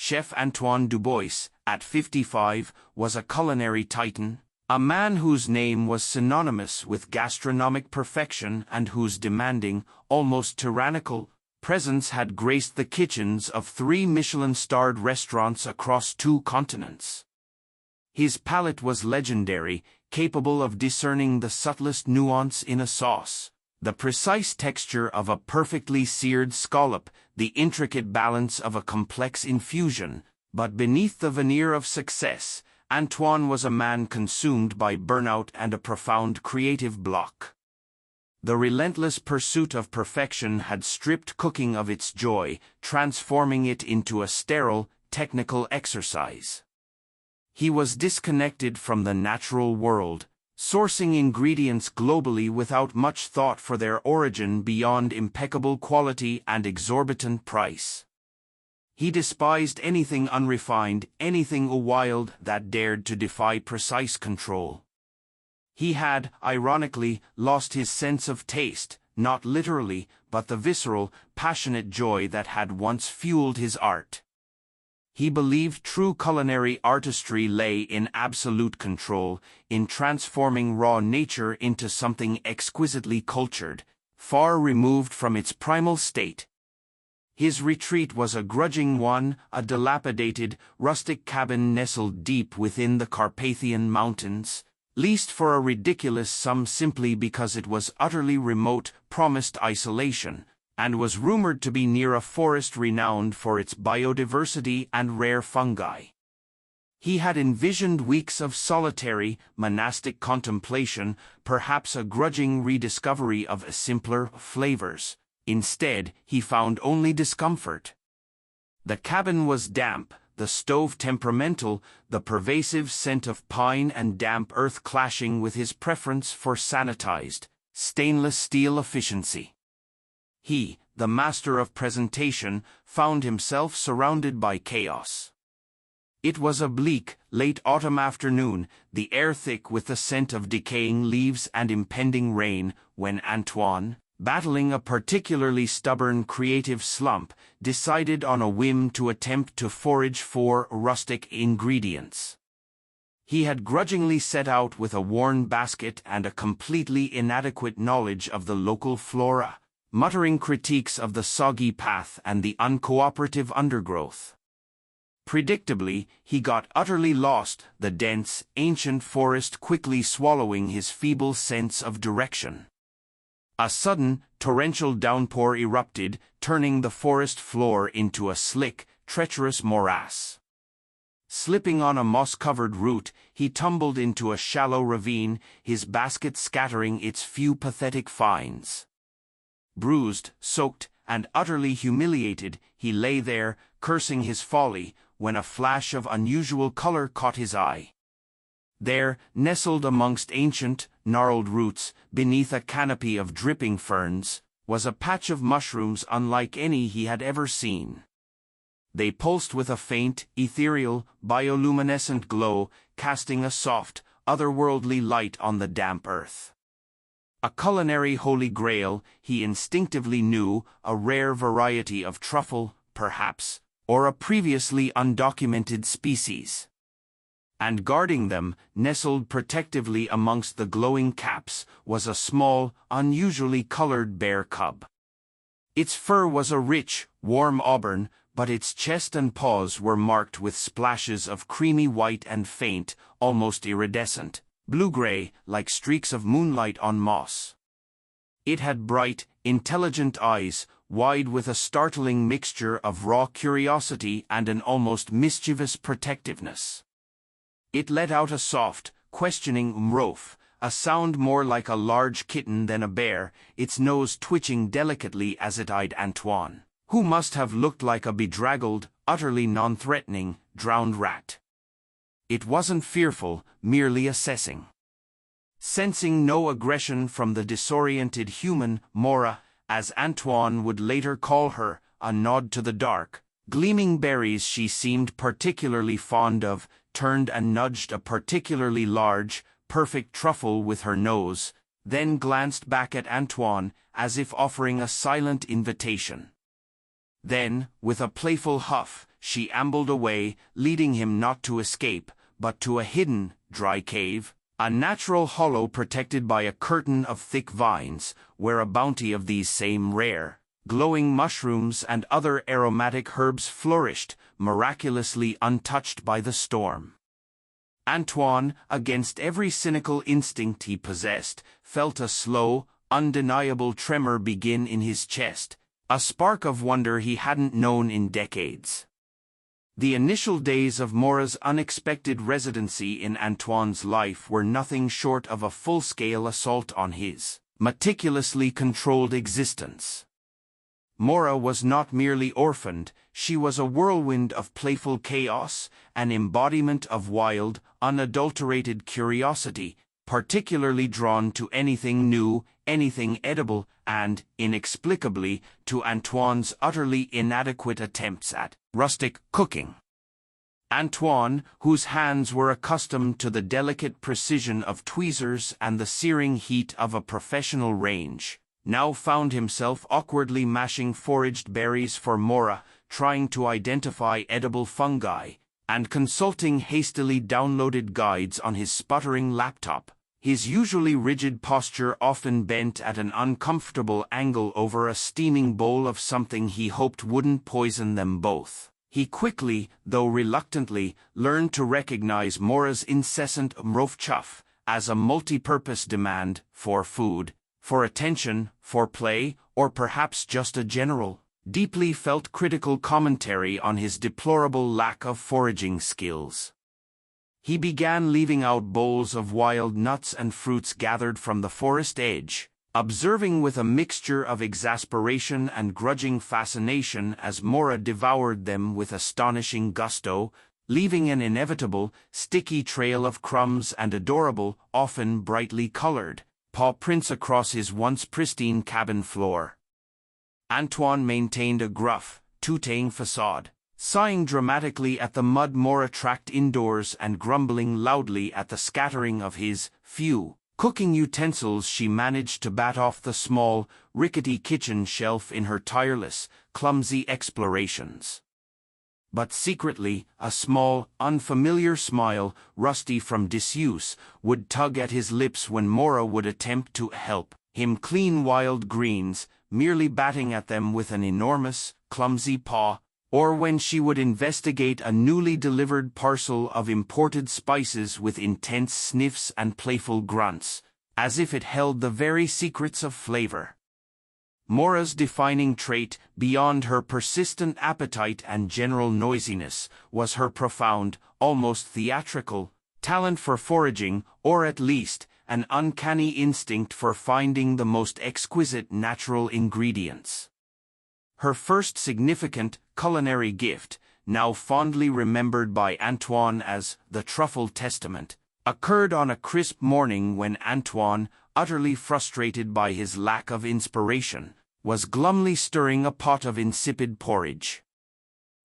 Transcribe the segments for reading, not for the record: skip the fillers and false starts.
Chef Antoine Dubois, at 55, was a culinary titan, a man whose name was synonymous with gastronomic perfection and whose demanding, almost tyrannical, presence had graced the kitchens of 3 Michelin-starred restaurants across 2 continents. His palate was legendary, capable of discerning the subtlest nuance in a sauce, the precise texture of a perfectly seared scallop, the intricate balance of a complex infusion. But beneath the veneer of success, Antoine was a man consumed by burnout and a profound creative block. The relentless pursuit of perfection had stripped cooking of its joy, transforming it into a sterile, technical exercise. He was disconnected from the natural world, sourcing ingredients globally without much thought for their origin beyond impeccable quality and exorbitant price. He despised anything unrefined, anything wild that dared to defy precise control. He had, ironically, lost his sense of taste, not literally, but the visceral, passionate joy that had once fueled his art. He believed true culinary artistry lay in absolute control, in transforming raw nature into something exquisitely cultured, far removed from its primal state. His retreat was a grudging one, a dilapidated, rustic cabin nestled deep within the Carpathian Mountains, leased for a ridiculous sum simply because it was utterly remote, promised isolation, and was rumored to be near a forest renowned for its biodiversity and rare fungi. He had envisioned weeks of solitary, monastic contemplation, perhaps a grudging rediscovery of simpler flavors. Instead, he found only discomfort. The cabin was damp, the stove temperamental, the pervasive scent of pine and damp earth clashing with his preference for sanitized, stainless steel efficiency. He, the master of presentation, found himself surrounded by chaos. It was a bleak, late autumn afternoon, the air thick with the scent of decaying leaves and impending rain, when Antoine, battling a particularly stubborn creative slump, decided on a whim to attempt to forage for rustic ingredients. He had grudgingly set out with a worn basket and a completely inadequate knowledge of the local flora, muttering critiques of the soggy path and the uncooperative undergrowth. Predictably, he got utterly lost, the dense, ancient forest quickly swallowing his feeble sense of direction. A sudden, torrential downpour erupted, turning the forest floor into a slick, treacherous morass. Slipping on a moss-covered root, he tumbled into a shallow ravine, his basket scattering its few pathetic finds. Bruised, soaked, and utterly humiliated, he lay there, cursing his folly, when a flash of unusual color caught his eye. There, nestled amongst ancient, gnarled roots, beneath a canopy of dripping ferns, was a patch of mushrooms unlike any he had ever seen. They pulsed with a faint, ethereal, bioluminescent glow, casting a soft, otherworldly light on the damp earth. A culinary holy grail, he instinctively knew, a rare variety of truffle, perhaps, or a previously undocumented species. And guarding them, nestled protectively amongst the glowing caps, was a small, unusually colored bear cub. Its fur was a rich, warm auburn, but its chest and paws were marked with splashes of creamy white and faint, almost iridescent, blue-gray, like streaks of moonlight on moss. It had bright, intelligent eyes, wide with a startling mixture of raw curiosity and an almost mischievous protectiveness. It let out a soft, questioning mrof, a sound more like a large kitten than a bear, its nose twitching delicately as it eyed Antoine, who must have looked like a bedraggled, utterly non-threatening, drowned rat. It wasn't fearful, merely assessing. Sensing no aggression from the disoriented human, Mora, as Antoine would later call her, a nod to the dark, gleaming berries she seemed particularly fond of, turned and nudged a particularly large, perfect truffle with her nose, then glanced back at Antoine, as if offering a silent invitation. Then, with a playful huff, she ambled away, leading him not to escape, but to a hidden, dry cave, a natural hollow protected by a curtain of thick vines, where a bounty of these same rare, glowing mushrooms and other aromatic herbs flourished, miraculously untouched by the storm. Antoine, against every cynical instinct he possessed, felt a slow, undeniable tremor begin in his chest, a spark of wonder he hadn't known in decades. The initial days of Mora's unexpected residency in Antoine's life were nothing short of a full-scale assault on his meticulously controlled existence. Mora was not merely orphaned, she was a whirlwind of playful chaos, an embodiment of wild, unadulterated curiosity, particularly drawn to anything new, anything edible, and, inexplicably, to Antoine's utterly inadequate attempts at rustic cooking. Antoine, whose hands were accustomed to the delicate precision of tweezers and the searing heat of a professional range, now found himself awkwardly mashing foraged berries for Mora, trying to identify edible fungi, and consulting hastily downloaded guides on his sputtering laptop, his usually rigid posture often bent at an uncomfortable angle over a steaming bowl of something he hoped wouldn't poison them both. He quickly, though reluctantly, learned to recognize Mora's incessant mrofchuff as a multi-purpose demand for food, for attention, for play, or perhaps just a general, deeply felt critical commentary on his deplorable lack of foraging skills. He began leaving out bowls of wild nuts and fruits gathered from the forest edge, observing with a mixture of exasperation and grudging fascination as Mora devoured them with astonishing gusto, leaving an inevitable, sticky trail of crumbs and adorable, often brightly colored, paw prints across his once pristine cabin floor. Antoine maintained a gruff, tooting facade, sighing dramatically at the mud Mora tracked indoors and grumbling loudly at the scattering of his few cooking utensils she managed to bat off the small, rickety kitchen shelf in her tireless, clumsy explorations. But secretly, a small, unfamiliar smile, rusty from disuse, would tug at his lips when Mora would attempt to help him clean wild greens, merely batting at them with an enormous, clumsy paw, or when she would investigate a newly delivered parcel of imported spices with intense sniffs and playful grunts, as if it held the very secrets of flavor. Mora's defining trait, beyond her persistent appetite and general noisiness, was her profound, almost theatrical, talent for foraging, or at least, an uncanny instinct for finding the most exquisite natural ingredients. Her first significant culinary gift, now fondly remembered by Antoine as the Truffle Testament, occurred on a crisp morning when Antoine, utterly frustrated by his lack of inspiration, was glumly stirring a pot of insipid porridge.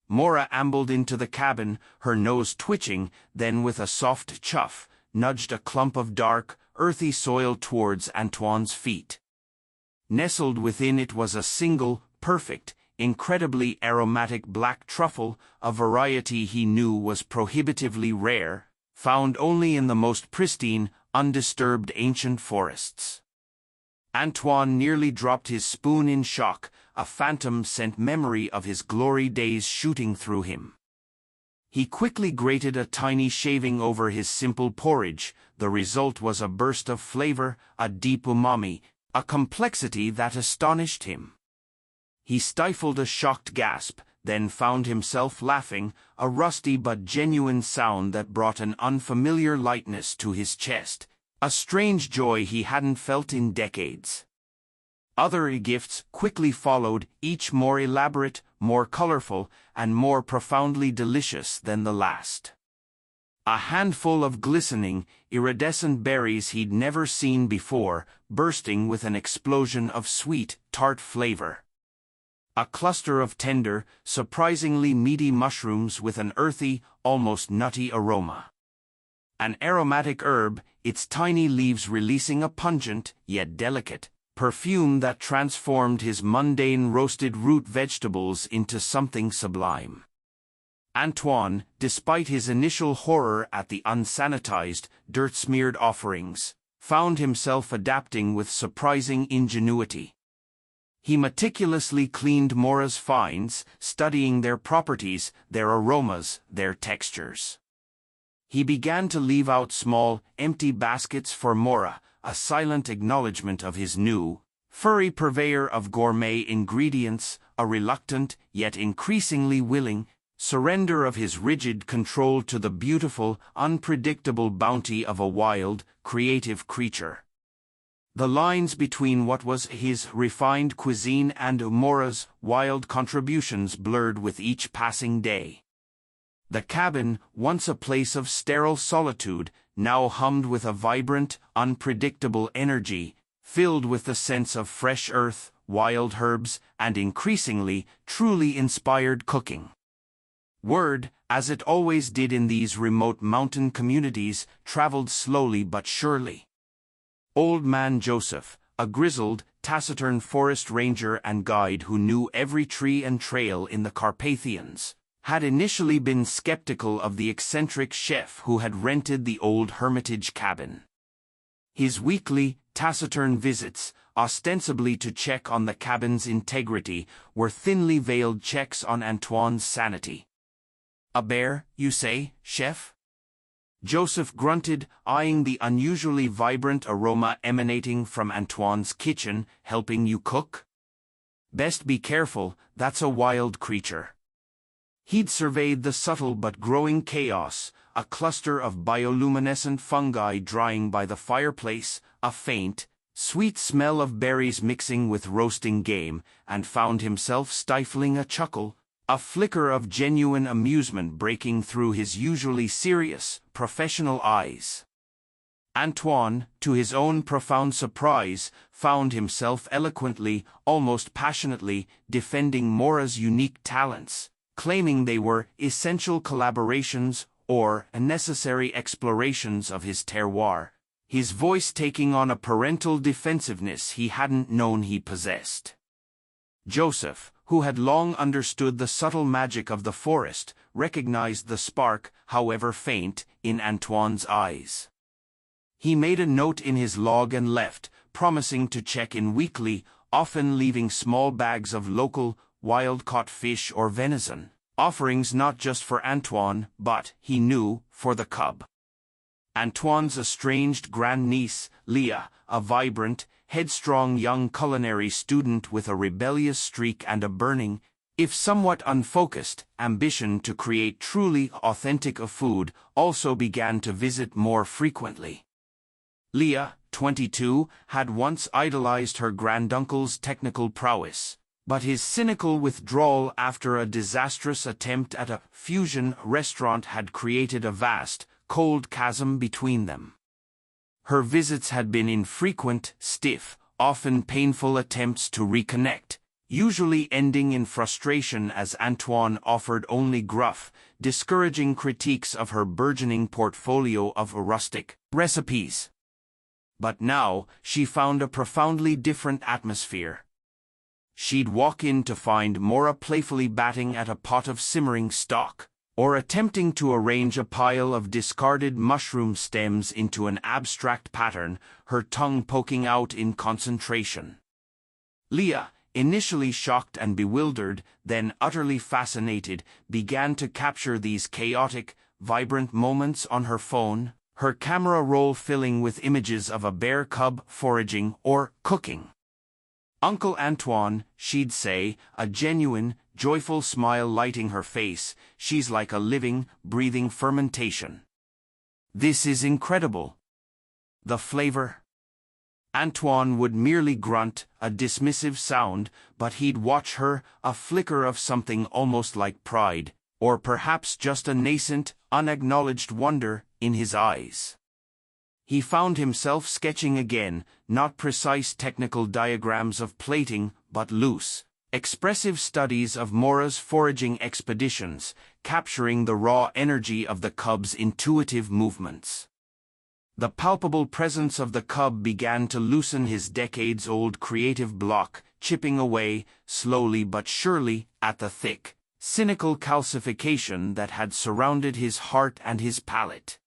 Mora ambled into the cabin, her nose twitching, then with a soft chuff, nudged a clump of dark, earthy soil towards Antoine's feet. Nestled within it was a single, perfect, incredibly aromatic black truffle, a variety he knew was prohibitively rare, found only in the most pristine, undisturbed ancient forests. Antoine nearly dropped his spoon in shock, a phantom sent memory of his glory days shooting through him. He quickly grated a tiny shaving over his simple porridge. The result was a burst of flavor, a deep umami, a complexity that astonished him. He stifled a shocked gasp, then found himself laughing, a rusty but genuine sound that brought an unfamiliar lightness to his chest, a strange joy he hadn't felt in decades. Other gifts quickly followed, each more elaborate, more colorful, and more profoundly delicious than the last. A handful of glistening, iridescent berries he'd never seen before, bursting with an explosion of sweet, tart flavor. A cluster of tender, surprisingly meaty mushrooms with an earthy, almost nutty aroma. An aromatic herb, its tiny leaves releasing a pungent, yet delicate, perfume that transformed his mundane roasted root vegetables into something sublime. Antoine, despite his initial horror at the unsanitized, dirt-smeared offerings, found himself adapting with surprising ingenuity. He meticulously cleaned Mora's finds, studying their properties, their aromas, their textures. He began to leave out small, empty baskets for Mora, a silent acknowledgement of his new, furry purveyor of gourmet ingredients, a reluctant, yet increasingly willing, surrender of his rigid control to the beautiful, unpredictable bounty of a wild, creative creature. The lines between what was his refined cuisine and Mora's wild contributions blurred with each passing day. The cabin, once a place of sterile solitude, now hummed with a vibrant, unpredictable energy, filled with the sense of fresh earth, wild herbs, and increasingly, truly inspired cooking. Word, as it always did in these remote mountain communities, traveled slowly but surely. Old Man Joseph, a grizzled, taciturn forest ranger and guide who knew every tree and trail in the Carpathians, had initially been skeptical of the eccentric chef who had rented the old hermitage cabin. His weekly, taciturn visits, ostensibly to check on the cabin's integrity, were thinly veiled checks on Antoine's sanity. "A bear, you say, chef?" Joseph grunted, eyeing the unusually vibrant aroma emanating from Antoine's kitchen. "Helping you cook?" "Best be careful, that's a wild creature." He'd surveyed the subtle but growing chaos, a cluster of bioluminescent fungi drying by the fireplace, a faint, sweet smell of berries mixing with roasting game, and found himself stifling a chuckle, a flicker of genuine amusement breaking through his usually serious, professional eyes. Antoine, to his own profound surprise, found himself eloquently, almost passionately, defending Mora's unique talents, claiming they were essential collaborations or necessary explorations of his terroir, his voice taking on a parental defensiveness he hadn't known he possessed. Joseph, who had long understood the subtle magic of the forest, recognized the spark, however faint, in Antoine's eyes. He made a note in his log and left, promising to check in weekly, often leaving small bags of local, wild-caught fish or venison, offerings not just for Antoine, but, he knew, for the cub. Antoine's estranged grandniece, Leah, a vibrant, headstrong young culinary student with a rebellious streak and a burning, if somewhat unfocused, ambition to create truly authentic food, also began to visit more frequently. Leah, 22, had once idolized her granduncle's technical prowess, but his cynical withdrawal after a disastrous attempt at a fusion restaurant had created a vast, cold chasm between them. Her visits had been infrequent, stiff, often painful attempts to reconnect, usually ending in frustration as Antoine offered only gruff, discouraging critiques of her burgeoning portfolio of rustic recipes. But now, she found a profoundly different atmosphere. She'd walk in to find Mora playfully batting at a pot of simmering stock, or attempting to arrange a pile of discarded mushroom stems into an abstract pattern, her tongue poking out in concentration. Leah, initially shocked and bewildered, then utterly fascinated, began to capture these chaotic, vibrant moments on her phone, her camera roll filling with images of a bear cub foraging or cooking. "Uncle Antoine," she'd say, a genuine, joyful smile lighting her face, "she's like a living, breathing fermentation. This is incredible. The flavor." Antoine would merely grunt, a dismissive sound, but he'd watch her, a flicker of something almost like pride, or perhaps just a nascent, unacknowledged wonder, in his eyes. He found himself sketching again, not precise technical diagrams of plating, but loose, expressive studies of Mora's foraging expeditions, capturing the raw energy of the cub's intuitive movements. The palpable presence of the cub began to loosen his decades-old creative block, chipping away, slowly but surely, at the thick, cynical calcification that had surrounded his heart and his palate.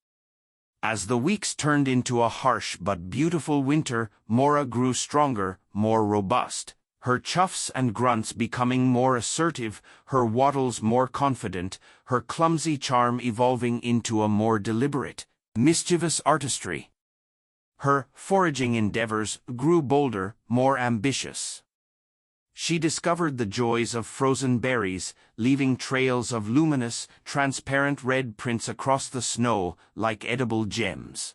As the weeks turned into a harsh but beautiful winter, Mora grew stronger, more robust, her chuffs and grunts becoming more assertive, her waddles more confident, her clumsy charm evolving into a more deliberate, mischievous artistry. Her foraging endeavors grew bolder, more ambitious. She discovered the joys of frozen berries, leaving trails of luminous, transparent red prints across the snow like edible gems.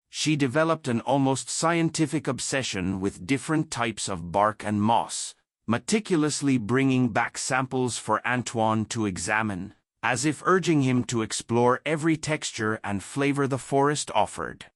She developed an almost scientific obsession with different types of bark and moss, meticulously bringing back samples for Antoine to examine, as if urging him to explore every texture and flavor the forest offered.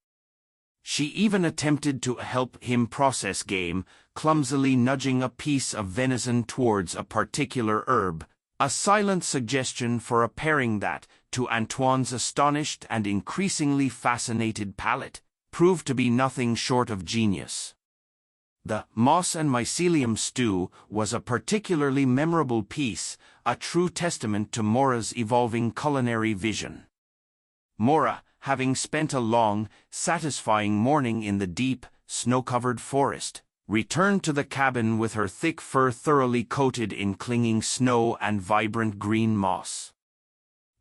She even attempted to help him process game, clumsily nudging a piece of venison towards a particular herb, a silent suggestion for a pairing that, to Antoine's astonished and increasingly fascinated palate, proved to be nothing short of genius. The moss and mycelium stew was a particularly memorable piece, a true testament to Mora's evolving culinary vision. Mora, having spent a long, satisfying morning in the deep, snow-covered forest, returned to the cabin with her thick fur thoroughly coated in clinging snow and vibrant green moss.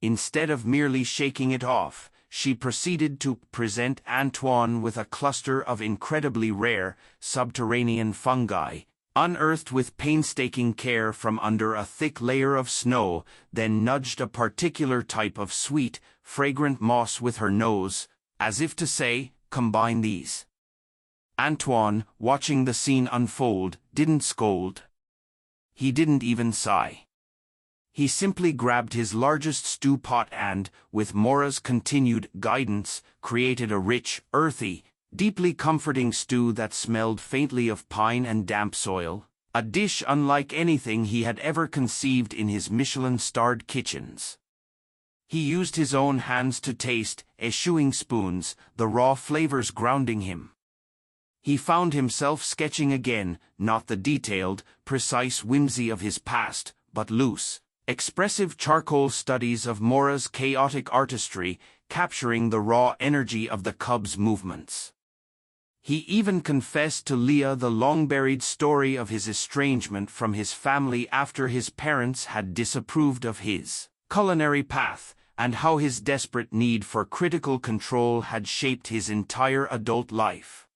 Instead of merely shaking it off, she proceeded to present Antoine with a cluster of incredibly rare, subterranean fungi, unearthed with painstaking care from under a thick layer of snow, then nudged a particular type of sweet, fragrant moss with her nose, as if to say, "Combine these." Antoine, watching the scene unfold, didn't scold. He didn't even sigh. He simply grabbed his largest stew pot and, with Mora's continued guidance, created a rich, earthy, deeply comforting stew that smelled faintly of pine and damp soil, a dish unlike anything he had ever conceived in his Michelin-starred kitchens. He used his own hands to taste, eschewing spoons, the raw flavors grounding him. He found himself sketching again, not the detailed, precise whimsy of his past, but loose, expressive charcoal studies of Mora's chaotic artistry, capturing the raw energy of the cub's movements. He even confessed to Leah the long-buried story of his estrangement from his family after his parents had disapproved of his culinary path, and how his desperate need for critical control had shaped his entire adult life.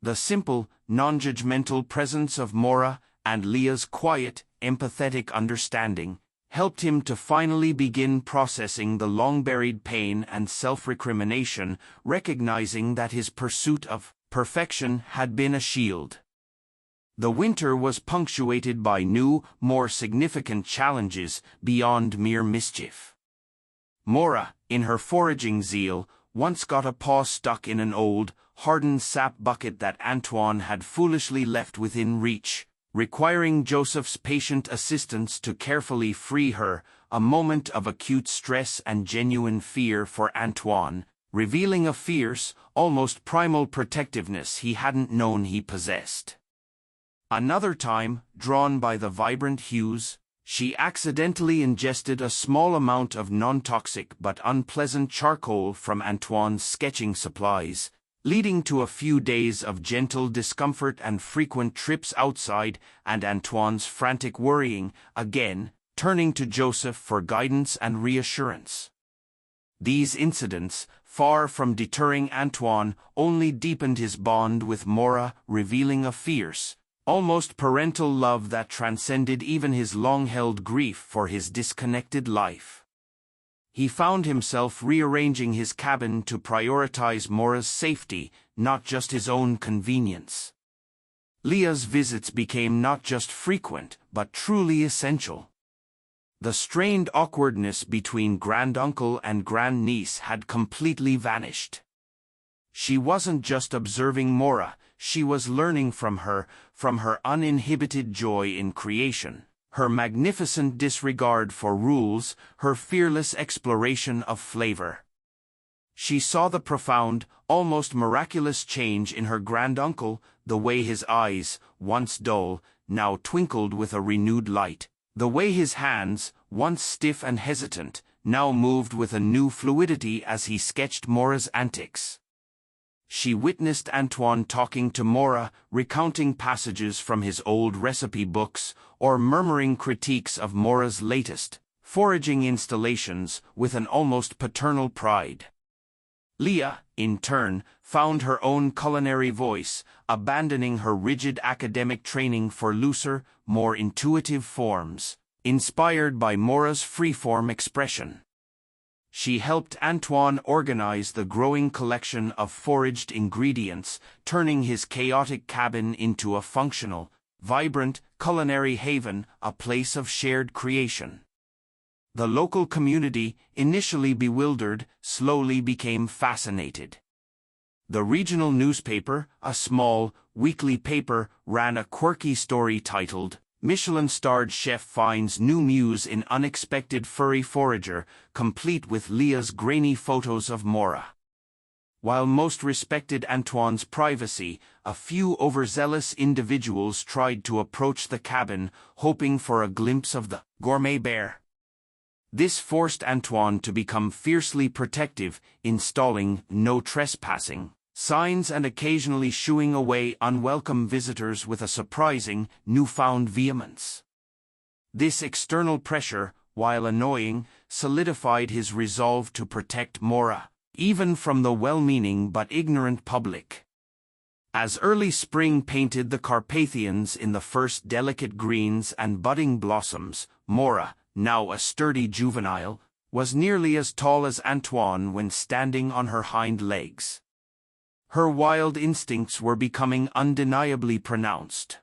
The simple, non-judgmental presence of Mora and Leah's quiet, empathetic understanding helped him to finally begin processing the long-buried pain and self-recrimination, recognizing that his pursuit of perfection had been a shield. The winter was punctuated by new, more significant challenges beyond mere mischief. Mora, in her foraging zeal, once got a paw stuck in an old, hardened sap bucket that Antoine had foolishly left within reach, requiring Joseph's patient assistance to carefully free her, a moment of acute stress and genuine fear for Antoine, revealing a fierce, almost primal protectiveness he hadn't known he possessed. Another time, drawn by the vibrant hues, she accidentally ingested a small amount of non-toxic but unpleasant charcoal from Antoine's sketching supplies, leading to a few days of gentle discomfort and frequent trips outside and Antoine's frantic worrying, again, turning to Joseph for guidance and reassurance. These incidents, far from deterring Antoine, only deepened his bond with Mora, revealing a fierce, almost parental love that transcended even his long-held grief for his disconnected life. He found himself rearranging his cabin to prioritize Mora's safety, not just his own convenience. Leah's visits became not just frequent, but truly essential. The strained awkwardness between granduncle and grandniece had completely vanished. She wasn't just observing Mora, she was learning from her uninhibited joy in creation, her magnificent disregard for rules, her fearless exploration of flavor. She saw the profound, almost miraculous change in her granduncle, the way his eyes, once dull, now twinkled with a renewed light, the way his hands, once stiff and hesitant, now moved with a new fluidity as he sketched Mora's antics. She witnessed Antoine talking to Mora, recounting passages from his old recipe books, or murmuring critiques of Mora's latest, foraging installations with an almost paternal pride. Leah, in turn, found her own culinary voice, abandoning her rigid academic training for looser, more intuitive forms, inspired by Mora's freeform expression. She helped Antoine organize the growing collection of foraged ingredients, turning his chaotic cabin into a functional, vibrant, culinary haven, a place of shared creation. The local community, initially bewildered, slowly became fascinated. The regional newspaper, a small, weekly paper, ran a quirky story titled, "Michelin-starred chef finds new muse in unexpected furry forager," complete with Leah's grainy photos of Mora. While most respected Antoine's privacy, a few overzealous individuals tried to approach the cabin, hoping for a glimpse of the gourmet bear. This forced Antoine to become fiercely protective, installing "no trespassing" signs and occasionally shooing away unwelcome visitors with a surprising, newfound vehemence. This external pressure, while annoying, solidified his resolve to protect Mora, even from the well-meaning but ignorant public. As early spring painted the Carpathians in the first delicate greens and budding blossoms, Mora, now a sturdy juvenile, was nearly as tall as Antoine when standing on her hind legs. Her wild instincts were becoming undeniably pronounced.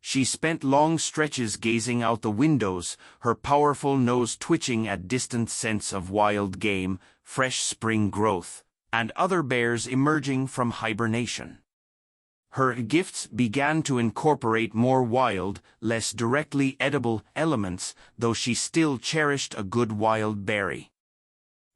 She spent long stretches gazing out the windows, her powerful nose twitching at distant scents of wild game, fresh spring growth, and other bears emerging from hibernation. Her gifts began to incorporate more wild, less directly edible elements, though she still cherished a good wild berry.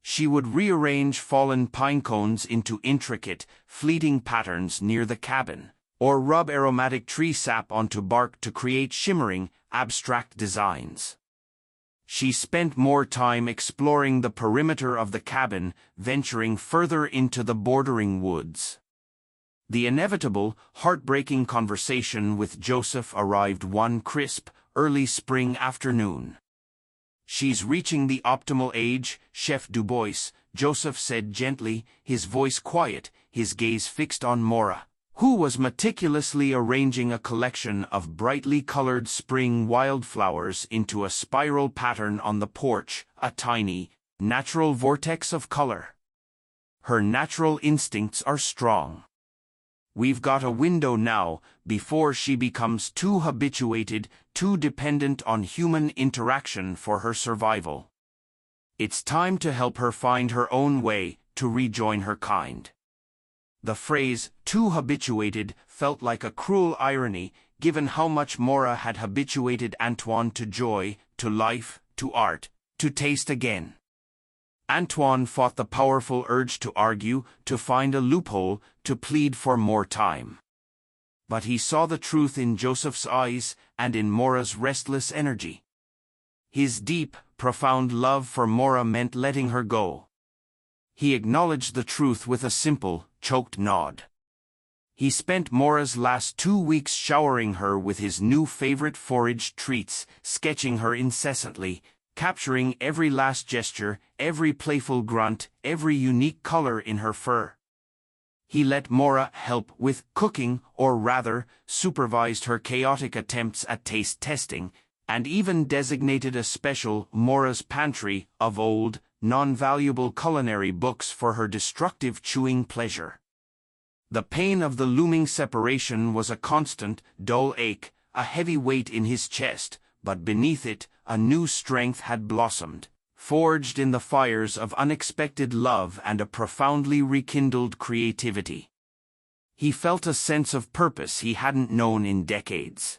She would rearrange fallen pine cones into intricate, fleeting patterns near the cabin, or rub aromatic tree sap onto bark to create shimmering, abstract designs. She spent more time exploring the perimeter of the cabin, venturing further into the bordering woods. The inevitable, heartbreaking conversation with Joseph arrived one crisp, early spring afternoon. "She's reaching the optimal age, Chef Dubois," Joseph said gently, his voice quiet, his gaze fixed on Mora, who was meticulously arranging a collection of brightly colored spring wildflowers into a spiral pattern on the porch, a tiny, natural vortex of color. "Her natural instincts are strong. We've got a window now, before she becomes too habituated, too dependent on human interaction for her survival. It's time to help her find her own way, to rejoin her kind." The phrase, "too habituated," felt like a cruel irony, given how much Mora had habituated Antoine to joy, to life, to art, to taste again. Antoine fought the powerful urge to argue, to find a loophole, to plead for more time. But he saw the truth in Joseph's eyes, and in Mora's restless energy. His deep, profound love for Mora meant letting her go. He acknowledged the truth with a simple, choked nod. He spent Mora's last 2 weeks showering her with his new favorite foraged treats, sketching her incessantly, capturing every last gesture, every playful grunt, every unique color in her fur. He let Mora help with cooking, or rather, supervised her chaotic attempts at taste testing, and even designated a special Mora's Pantry of old, non-valuable culinary books for her destructive chewing pleasure. The pain of the looming separation was a constant, dull ache, a heavy weight in his chest, but beneath it, a new strength had blossomed, forged in the fires of unexpected love and a profoundly rekindled creativity. He felt a sense of purpose he hadn't known in decades.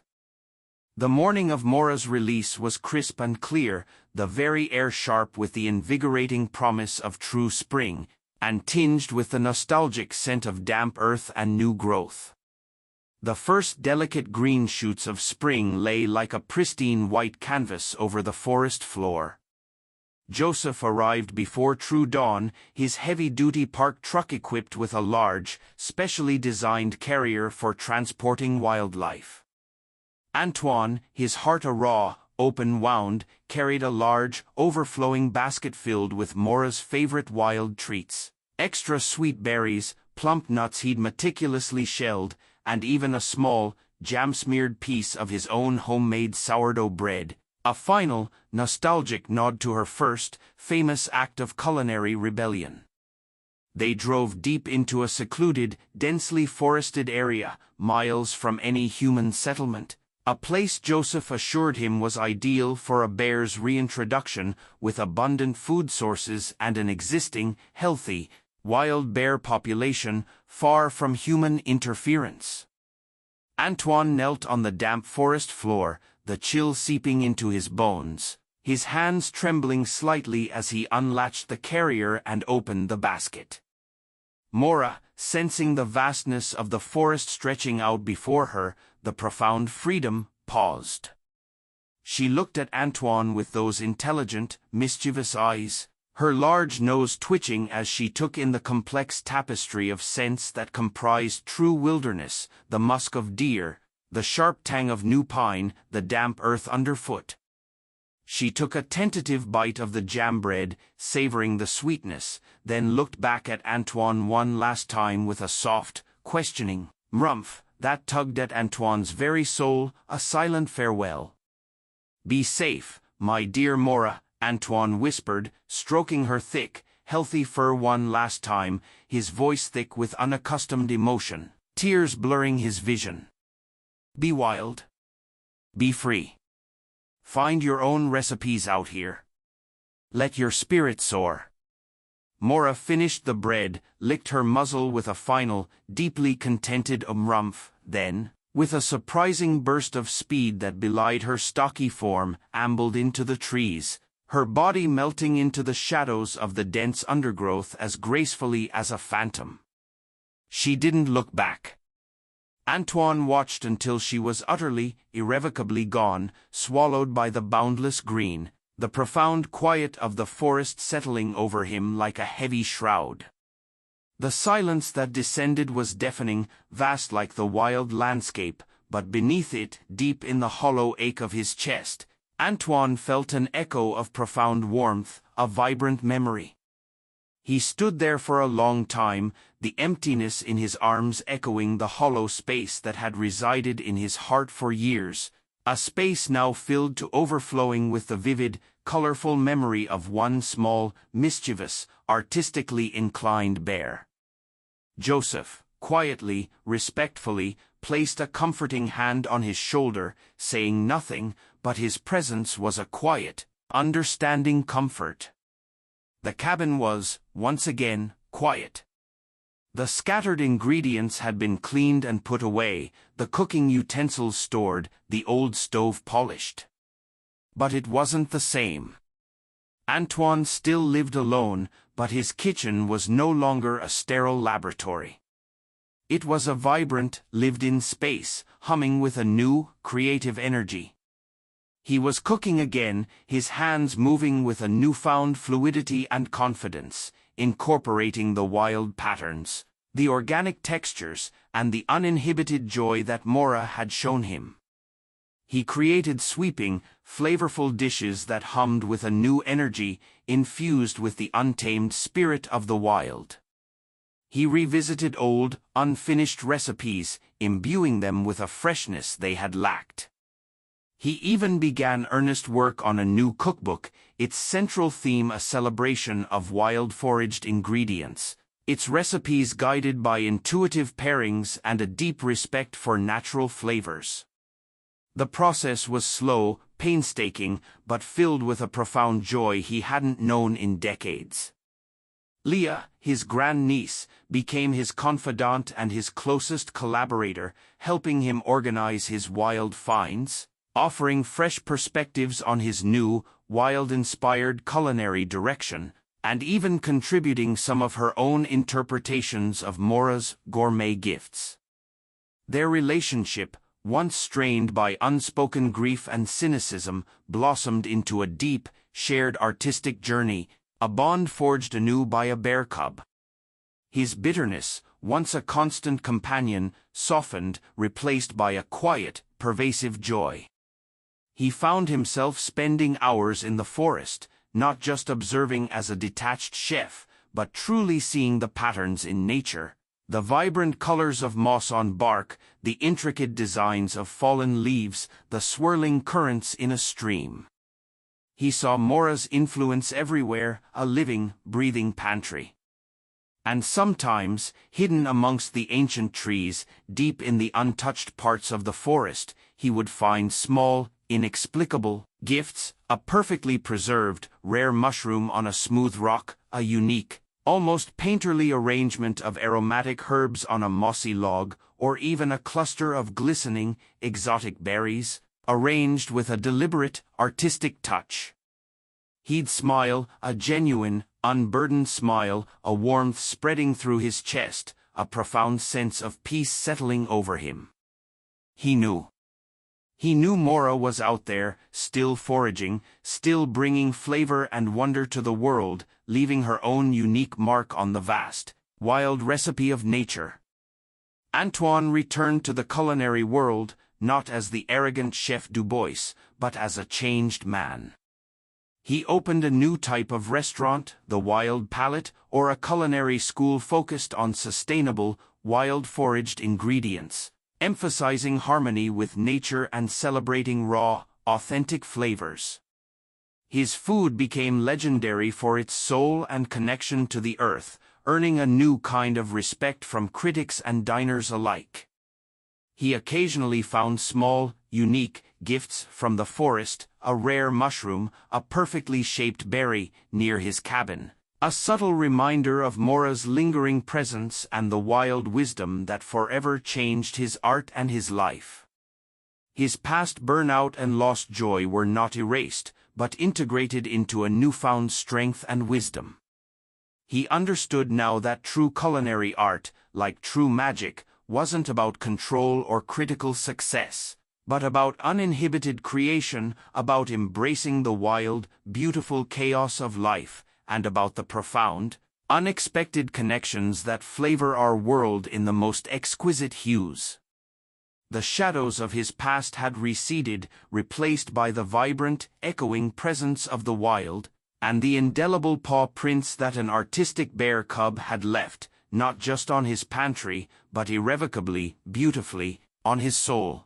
The morning of Mora's release was crisp and clear, the very air sharp with the invigorating promise of true spring, and tinged with the nostalgic scent of damp earth and new growth. The first delicate green shoots of spring lay like a pristine white canvas over the forest floor. Joseph arrived before true dawn, his heavy-duty park truck equipped with a large, specially designed carrier for transporting wildlife. Antoine, his heart a raw, open wound, carried a large, overflowing basket filled with Mora's favorite wild treats, extra sweet berries, plump nuts he'd meticulously shelled, and even a small, jam-smeared piece of his own homemade sourdough bread, a final, nostalgic nod to her first, famous act of culinary rebellion. They drove deep into a secluded, densely forested area, miles from any human settlement, a place Joseph assured him was ideal for a bear's reintroduction, with abundant food sources and an existing, healthy, wild bear population, far from human interference. Antoine knelt on the damp forest floor, the chill seeping into his bones, his hands trembling slightly as he unlatched the carrier and opened the basket. Mora, sensing the vastness of the forest stretching out before her, the profound freedom, paused. She looked at Antoine with those intelligent, mischievous eyes, her large nose twitching as she took in the complex tapestry of scents that comprised true wilderness, the musk of deer, the sharp tang of new pine, the damp earth underfoot. She took a tentative bite of the jam bread, savoring the sweetness, then looked back at Antoine one last time with a soft, questioning "Mrumph" that tugged at Antoine's very soul, a silent farewell. "Be safe, my dear Mora," Antoine whispered, stroking her thick, healthy fur one last time, his voice thick with unaccustomed emotion, tears blurring his vision. "Be wild. Be free. Find your own recipes out here. Let your spirit soar." Mora finished the bread, licked her muzzle with a final, deeply contented "Mrumph," then, with a surprising burst of speed that belied her stocky form, ambled into the trees, her body melting into the shadows of the dense undergrowth as gracefully as a phantom. She didn't look back. Antoine watched until she was utterly, irrevocably gone, swallowed by the boundless green, the profound quiet of the forest settling over him like a heavy shroud. The silence that descended was deafening, vast like the wild landscape, but beneath it, deep in the hollow ache of his chest, Antoine felt an echo of profound warmth, a vibrant memory. He stood there for a long time, the emptiness in his arms echoing the hollow space that had resided in his heart for years, a space now filled to overflowing with the vivid, colorful memory of one small, mischievous, artistically inclined bear. Joseph, quietly, respectfully, placed a comforting hand on his shoulder, saying nothing, but his presence was a quiet, understanding comfort. The cabin was, once again, quiet. The scattered ingredients had been cleaned and put away, the cooking utensils stored, the old stove polished. But it wasn't the same. Antoine still lived alone, but his kitchen was no longer a sterile laboratory. It was a vibrant, lived-in space, humming with a new, creative energy. He was cooking again, his hands moving with a newfound fluidity and confidence, incorporating the wild patterns, the organic textures, and the uninhibited joy that Mora had shown him. He created sweeping, flavorful dishes that hummed with a new energy, infused with the untamed spirit of the wild. He revisited old, unfinished recipes, imbuing them with a freshness they had lacked. He even began earnest work on a new cookbook, its central theme a celebration of wild foraged ingredients, its recipes guided by intuitive pairings and a deep respect for natural flavors. The process was slow, painstaking, but filled with a profound joy he hadn't known in decades. Leah, his grandniece, became his confidant and his closest collaborator, helping him organize his wild finds, offering fresh perspectives on his new, wild-inspired culinary direction, and even contributing some of her own interpretations of Mora's gourmet gifts. Their relationship, once strained by unspoken grief and cynicism, blossomed into a deep, shared artistic journey, a bond forged anew by a bear cub. His bitterness, once a constant companion, softened, replaced by a quiet, pervasive joy. He found himself spending hours in the forest, not just observing as a detached chef, but truly seeing the patterns in nature, the vibrant colors of moss on bark, the intricate designs of fallen leaves, the swirling currents in a stream. He saw Mora's influence everywhere, a living, breathing pantry. And sometimes, hidden amongst the ancient trees, deep in the untouched parts of the forest, he would find small, inexplicable gifts, a perfectly preserved, rare mushroom on a smooth rock, a unique, almost painterly arrangement of aromatic herbs on a mossy log, or even a cluster of glistening, exotic berries, arranged with a deliberate, artistic touch. He'd smile, a genuine, unburdened smile, a warmth spreading through his chest, a profound sense of peace settling over him. He knew. He knew Mora was out there, still foraging, still bringing flavor and wonder to the world, leaving her own unique mark on the vast, wild recipe of nature. Antoine returned to the culinary world, not as the arrogant Chef Dubois, but as a changed man. He opened a new type of restaurant, the Wild Palate, or a culinary school focused on sustainable, wild-foraged ingredients, emphasizing harmony with nature and celebrating raw, authentic flavors. His food became legendary for its soul and connection to the earth, earning a new kind of respect from critics and diners alike. He occasionally found small, unique gifts from the forest, a rare mushroom, a perfectly shaped berry, near his cabin, a subtle reminder of Mora's lingering presence and the wild wisdom that forever changed his art and his life. His past burnout and lost joy were not erased, but integrated into a newfound strength and wisdom. He understood now that true culinary art, like true magic, wasn't about control or critical success, but about uninhibited creation, about embracing the wild, beautiful chaos of life, and about the profound, unexpected connections that flavor our world in the most exquisite hues. The shadows of his past had receded, replaced by the vibrant, echoing presence of the wild, and the indelible paw prints that an artistic bear cub had left, not just on his pantry, but irrevocably, beautifully, on his soul.